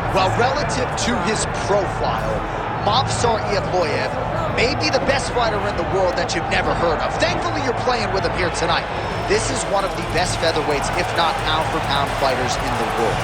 Well, relative to his profile, Movsar Evloev may be the best fighter in the world that you've never heard of. Thankfully, you're playing with him here tonight. This is one of the best featherweights, if not pound-for-pound fighters in the world.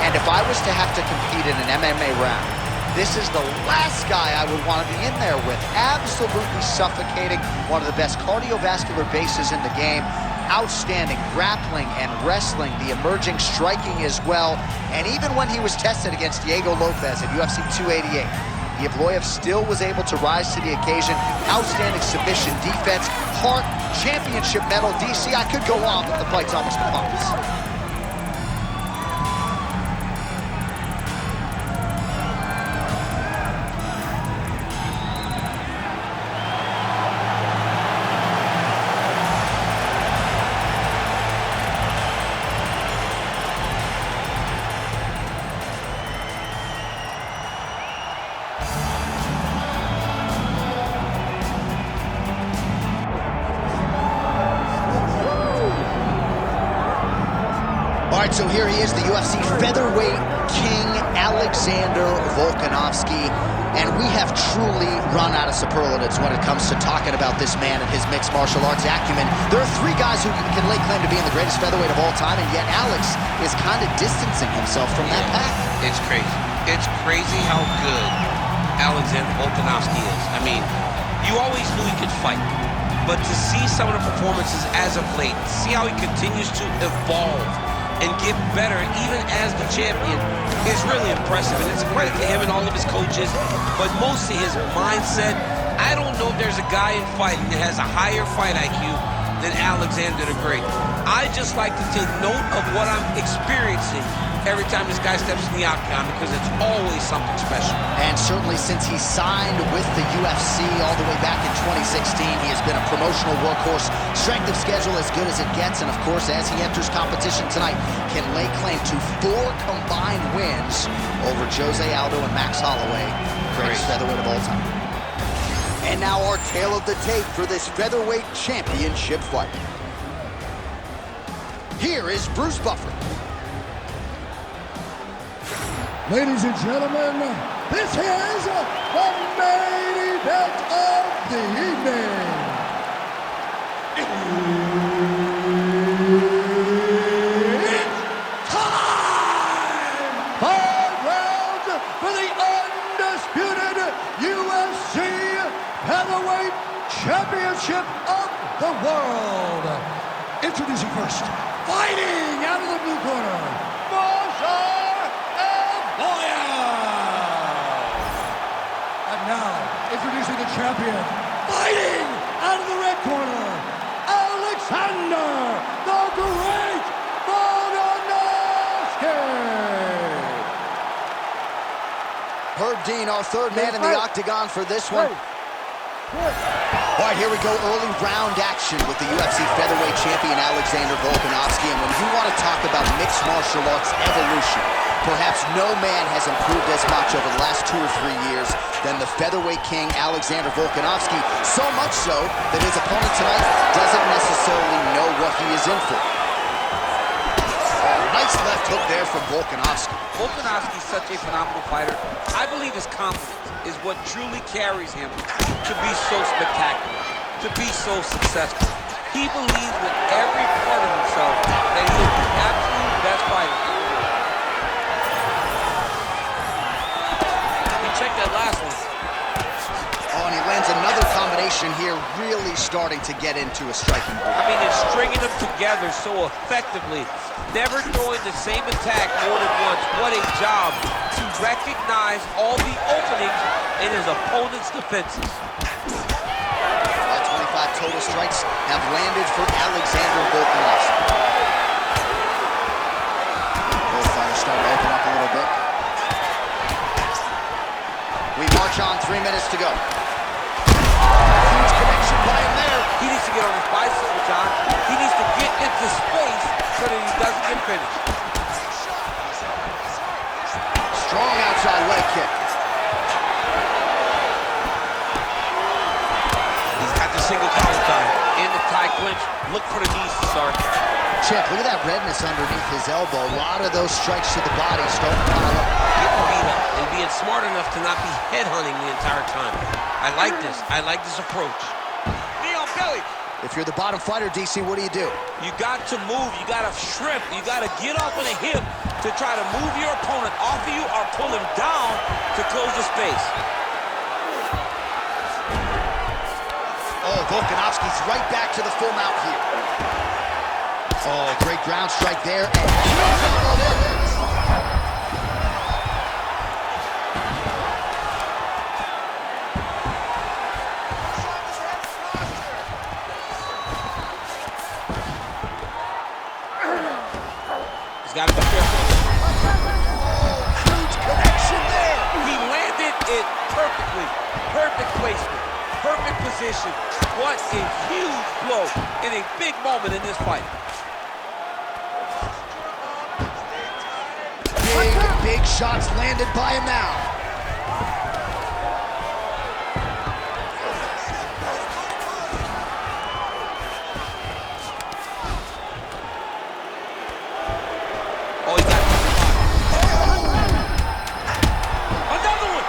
And if I was to have to compete in an MMA round, this is the last guy I would want to be in there with. Absolutely suffocating, one of the best cardiovascular bases in the game. Outstanding grappling and wrestling, the emerging striking as well. And even when he was tested against Diego Lopez at UFC 288, Evloev still was able to rise to the occasion. Outstanding submission, defense, heart, championship medal. DC, I could go on, but the fight's almost upon us. All right, so here he is, the UFC featherweight king, Alexander Volkanovski. And we have truly run out of superlatives when it comes to talking about this man and his mixed martial arts acumen. There are three guys who can lay claim to being the greatest featherweight of all time, and yet Alex is kind of distancing himself from that pack. It's crazy. It's crazy how good Alexander Volkanovski is. I mean, you always knew he could fight. But to see some of the performances as of late, see how he continues to evolve and get better even as the champion is really impressive. And it's a credit to him and all of his coaches, but mostly his mindset. I don't know if there's a guy in fighting that has a higher fight IQ than Alexander the Great. I just like to take note of what I'm experiencing every time this guy steps in the octagon, because it's always something special. And certainly since he signed with the UFC all the way back in 2016, he has been a promotional workhorse. Strength of schedule as good as it gets, and of course, as he enters competition tonight, can lay claim to 4 combined wins over Jose Aldo and Max Holloway, greatest featherweight of all time. And now our tale of the tape for this featherweight championship fight. Here is Bruce Buffer. Ladies and gentlemen, this is the main event of the evening. It's time! 5 rounds for the undisputed UFC Heavyweight Championship of the world. Introducing first, fighting out of the blue corner, Movsar Evloev. And now, introducing the champion, fighting out of the red corner, Alexander the Great Volkanovski. Herb Dean, our third man in the octagon for this one. All right, here we go, early round action with the UFC featherweight champion Alexander Volkanovski. And when you want to talk about mixed martial arts evolution, perhaps no man has improved as much over the last 2 or 3 years than the featherweight king Alexander Volkanovski. So much so that his opponent tonight doesn't necessarily know what he is in for. Nice left hook there from Volkanovski. Volkanovski is such a phenomenal fighter. I believe his confidence is what truly carries him to be so spectacular, to be so successful. He believes with every part of himself that he is the absolute best fighter. He checked that last one. Oh, and he lands another combination here, really starting to get into a striking groove. I mean, it's stringing them together so effectively, never throwing the same attack more than once. What a job to recognize all the openings in his opponent's defenses. 25 total strikes have landed for Alexander Volkanovski. Both fighters starting to open up a little bit. We march on, 3 minutes to go. Huge connection by him there. He needs to get on his bicycle, John. He needs to get into space so that he doesn't get finished. Strong outside leg kick. He's got the single collar tie in the tie clinch. Look for the knees to start. champ, look at that redness underneath his elbow. A lot of those strikes to the body starting to pile up. Getting beat up and being smart enough to not be headhunting the entire time. I like this. I like this approach. Knee on belly. If you're the bottom fighter, DC, what do? You got to move. You got to strip. You got to get off on a hip to try to move your opponent off of you or pull him down to close the space. Oh, Volkanovski's right back to the full mount here. Oh, great ground strike there. He's got to be careful. Huge connection there. He landed it perfectly. Perfect placement. Perfect position. What a huge blow in a big moment in this fight. Big shots landed by him now. Oh, he got it. Another one.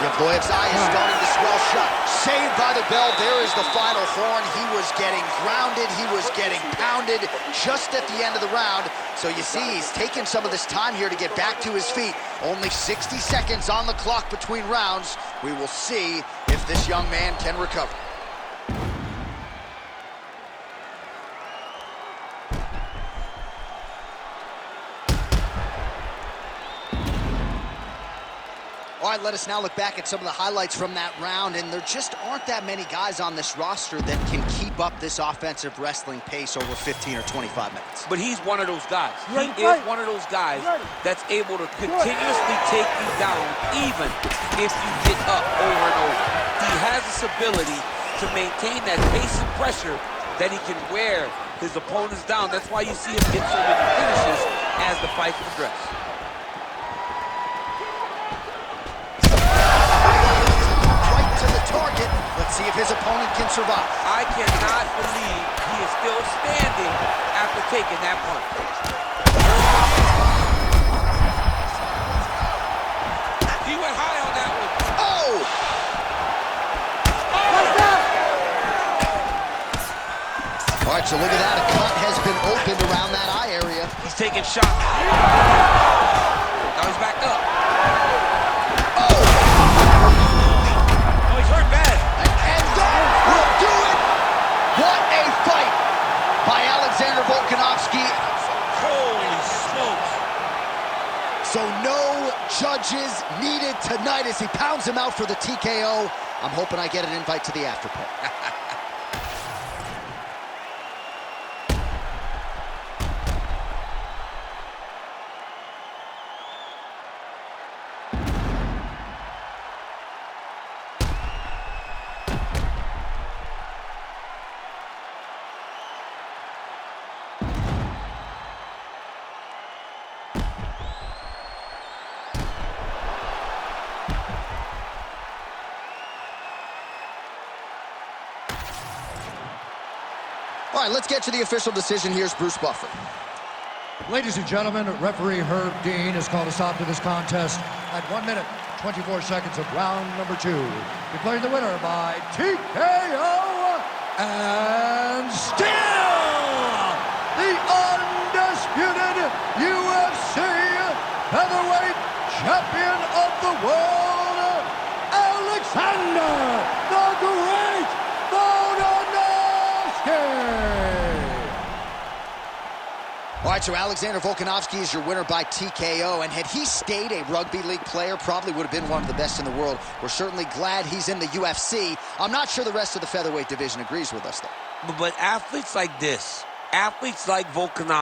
Evloev's eye is starting to swell shut. Saved by the bell. There is the final horn. He was getting grounded. He was getting pounded just at the end of the round. So you see, he's taking some of this time here to get back to his feet. Only 60 seconds on the clock between rounds. We will see if this young man can recover. All right, let us now look back at some of the highlights from that round, and there just aren't that many guys on this roster that can keep up this offensive wrestling pace over 15 or 25 minutes. But he's one of those guys. He is one of those guys that's able to continuously take you down even if you get up over and over. He has this ability to maintain that pace and pressure that he can wear his opponents down. That's why you see him get so many finishes as the fight progresses. Target. Let's see if his opponent can survive. I cannot believe he is still standing after taking that punch. He went high on that one. Oh! All right, so look at that. A cut has been opened around that eye area. He's taking shots. Now he's back up. By Alexander Volkanovski. Holy smokes. So no judges needed tonight as he pounds him out for the TKO. I'm hoping I get an invite to the afterpay. All right, let's get to the official decision. Here's Bruce Buffer. Ladies and gentlemen, referee Herb Dean has called a stop to this contest at 1 minute, 24 seconds of round number 2. Declaring the winner by TKO and still the undisputed UFC featherweight champion of the world, Alexander the Great Volkanovski. All right, so Alexander Volkanovski is your winner by TKO, and had he stayed a rugby league player, probably would have been one of the best in the world. We're certainly glad he's in the UFC. I'm not sure the rest of the featherweight division agrees with us, though. But athletes like this, athletes like Volkanovski,